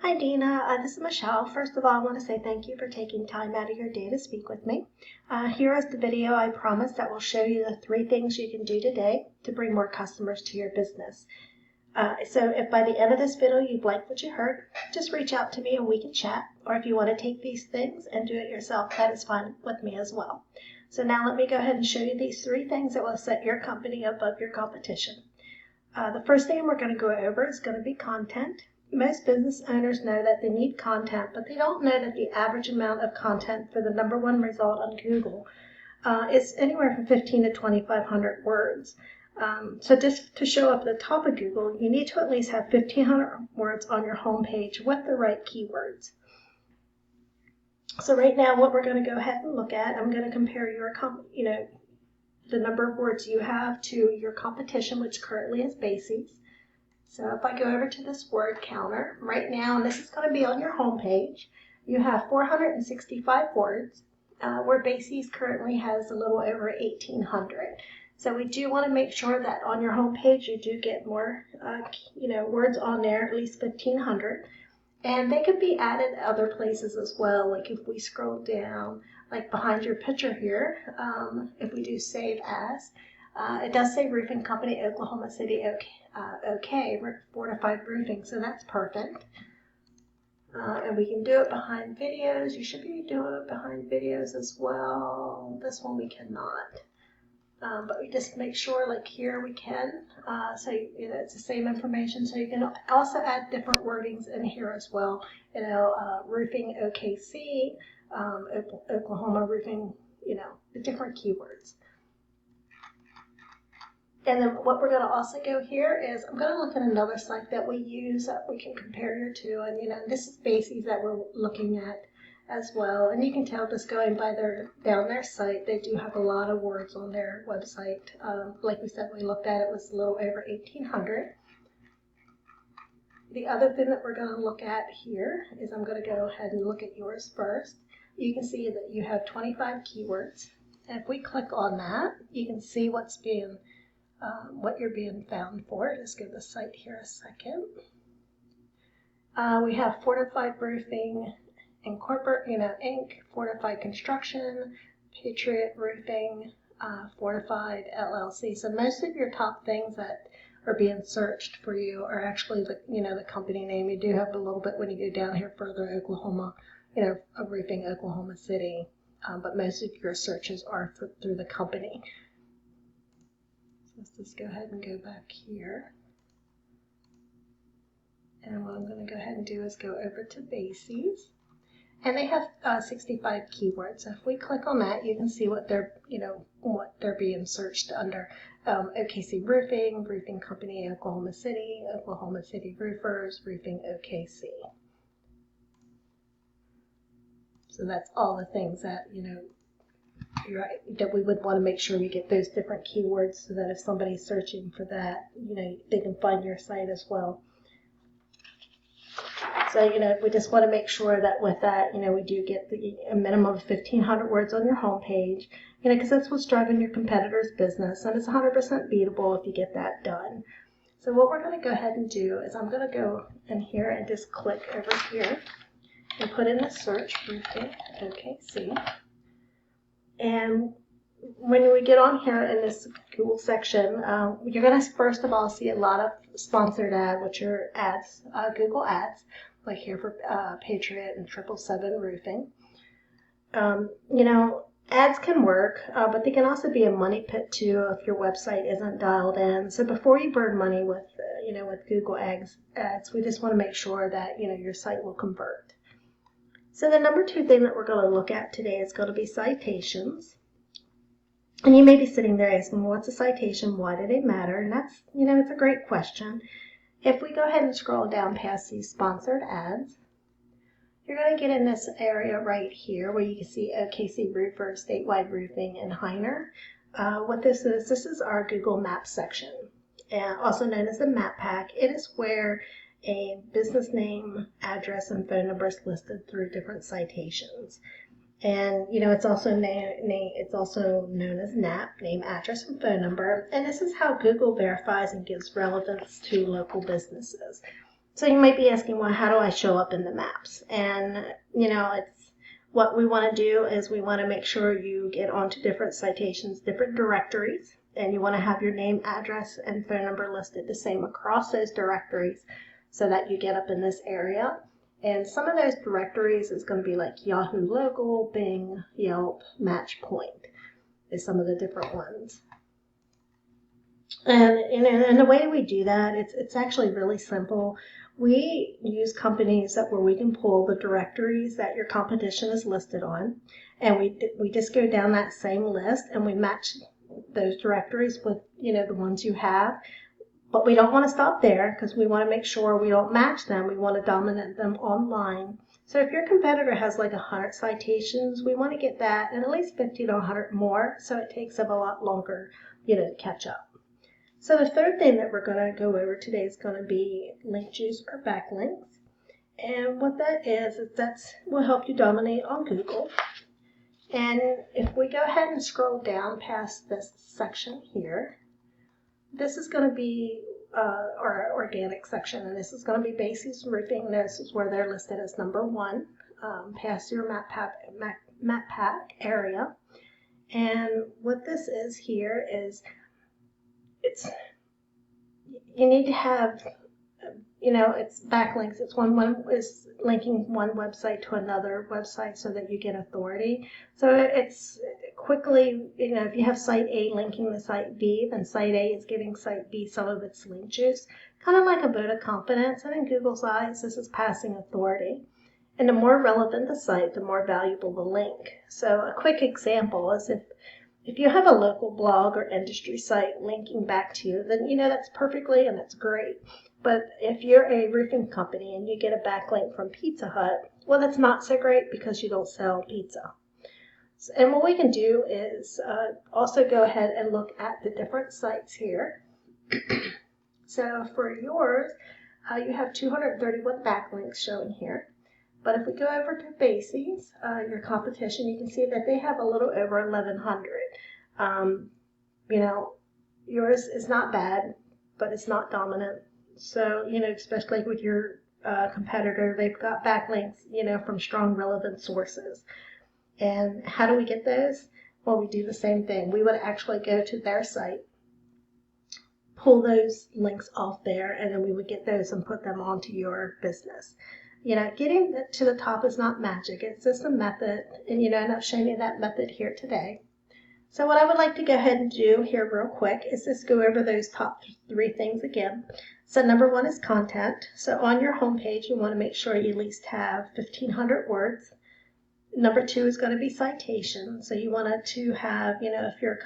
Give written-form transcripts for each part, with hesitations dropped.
Hi, Dina. This is Michelle. First of all, I want to say thank you for taking time out of your day to speak with me. Here is the video I promised that will show you the 3 things you can do today to bring more customers to your business. So if by the end of this video you like what you heard, just reach out to me and we can chat. Or if you want to take these things and do it yourself, that is fine with me as well. So now let me go ahead and show you these 3 things that will set your company above your competition. The first thing we're going to go over is going to be content. Most business owners know that they need content, but they don't know that the average amount of content for the #1 result on Google is anywhere from 15 to 2,500 words. So just to show up at the top of Google, you need to at least have 1,500 words on your homepage with the right keywords. So right now, what we're going to go ahead and look at, I'm going to compare your, the number of words you have to your competition, which currently is Basies. So if I go over to this word counter, right now, and this is going to be on your home page, you have 465 words, where Basies currently has a little over 1,800. So we do want to make sure that on your home page you do get more, words on there, at least 1,500. And they could be added other places as well, like if we scroll down, like behind your picture here, if we do save as, it does say roofing company, Oklahoma City, okay, Fortified Roofing, so that's perfect. And we can do it behind videos. You should be doing it behind videos as well. This one we cannot. But we just make sure, like here we can. So it's the same information. So you can also add different wordings in here as well. Roofing OKC, Oklahoma Roofing, the different keywords. And then what we're going to also go here is I'm going to look at another site that we use that we can compare you to. And, this is Basies that we're looking at as well. And you can tell just going by down their site, they do have a lot of words on their website. Like we said, we looked at it was a little over 1,800. The other thing that we're going to look at here is I'm going to go ahead and look at yours first. You can see that you have 25 keywords. And if we click on that, you can see what you're being found for. Just give the site here a second. We have Fortified Roofing Inc., Fortified Construction, Patriot Roofing, Fortified LLC. So most of your top things that are being searched for you are actually the company name. You do have a little bit when you go down here further, Oklahoma, Roofing Oklahoma City, but most of your searches are through the company. Let's just go ahead and go back here. And what I'm going to go ahead and do is go over to Basies. And they have 65 keywords. So if we click on that, you can see what they're being searched under. OKC Roofing, Roofing Company, Oklahoma City Roofers, Roofing OKC. So that's all the things that, that we would want to make sure we get those different keywords so that if somebody's searching for that, they can find your site as well. So, we just want to make sure that with that, we do get a minimum of 1,500 words on your homepage, because that's what's driving your competitor's business, and it's 100% beatable if you get that done. So what we're going to go ahead and do is I'm going to go in here and just click over here and put in the search roofing OKC. And when we get on here in this Google section, you're going to first of all see a lot of sponsored ads, which are ads, Google ads, like here for Patriot and 777 Roofing. Ads can work, but they can also be a money pit too if your website isn't dialed in. So before you burn money with Google ads, we just want to make sure that your site will convert. So the number 2 thing that we're going to look at today is going to be citations. And you may be sitting there asking, what's a citation? Why do they matter? And that's, it's a great question. If we go ahead and scroll down past these sponsored ads, you're going to get in this area right here where you can see OKC Roofer, Statewide Roofing, and Heiner. What this is our Google Maps section, and also known as the Map Pack. It is where a business name, address, and phone number is listed through different citations. And it's also known as NAP, name, address, and phone number. And this is how Google verifies and gives relevance to local businesses. So you might be asking, well, how do I show up in the maps? And, it's what we want to do is we want to make sure you get onto different citations, different directories, and you want to have your name, address, and phone number listed the same across those directories so that you get up in this area. And some of those directories is going to be like Yahoo Local, Bing, Yelp, Matchpoint is some of the different ones. And the way we do that, it's actually really simple. We use companies where we can pull the directories that your competition is listed on, and we just go down that same list and we match those directories with the ones you have. But we don't want to stop there because we want to make sure we don't match them. We want to dominate them online. So if your competitor has like 100 citations, we want to get that and at least 50 to 100 more, so it takes them a lot longer, to catch up. So the third thing that we're going to go over today is going to be link juice or backlinks. And what that is that will help you dominate on Google. And if we go ahead and scroll down past this section here, this is going to be our organic section, and this is going to be Bases Roofing. This is where they're listed as number 1, past your map pack area. And what this is here is you need to have, it's backlinks. It's one is linking one website to another website so that you get authority. So it's quickly, if you have site A linking to site B, then site A is giving site B some of its link juice, kind of like a vote of confidence. And in Google's eyes, this is passing authority. And the more relevant the site, the more valuable the link. So a quick example is if you have a local blog or industry site linking back to you, then that's perfectly and that's great. But if you're a roofing company and you get a backlink from Pizza Hut, well, that's not so great because you don't sell pizza. And what we can do is also go ahead and look at the different sites here. So for yours, you have 231 backlinks showing here. But if we go over to Bases, your competition, you can see that they have a little over 1,100. Yours is not bad, but it's not dominant. So, especially with your competitor, they've got backlinks, from strong relevant sources. And how do we get those? Well, we do the same thing. We would actually go to their site, pull those links off there, and then we would get those and put them onto your business. Getting to the top is not magic. It's just a method, and I'm showing you that method here today. So what I would like to go ahead and do here real quick is just go over those top 3 things again. So number 1 is content. So on your homepage, you want to make sure you at least have 1,500 words. Number 2 is going to be citation. So you want to have, if your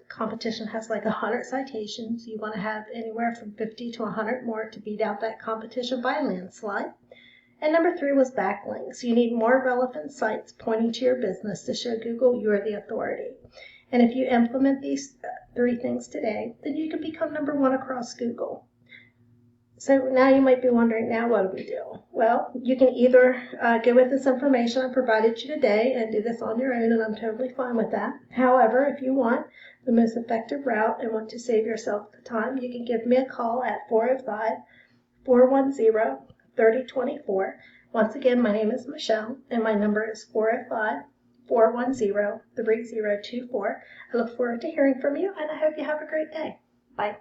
competition has like 100 citations, you want to have anywhere from 50 to 100 more to beat out that competition by a landslide. And number 3 was backlinks. You need more relevant sites pointing to your business to show Google you're the authority. And if you implement these 3 things today, then you can become number 1 across Google. So now you might be wondering, now what do we do? Well, you can either go with this information I provided you today and do this on your own, and I'm totally fine with that. However, if you want the most effective route and want to save yourself the time, you can give me a call at 405-410-3024. Once again, my name is Michelle, and my number is 405-410-3024. I look forward to hearing from you, and I hope you have a great day. Bye.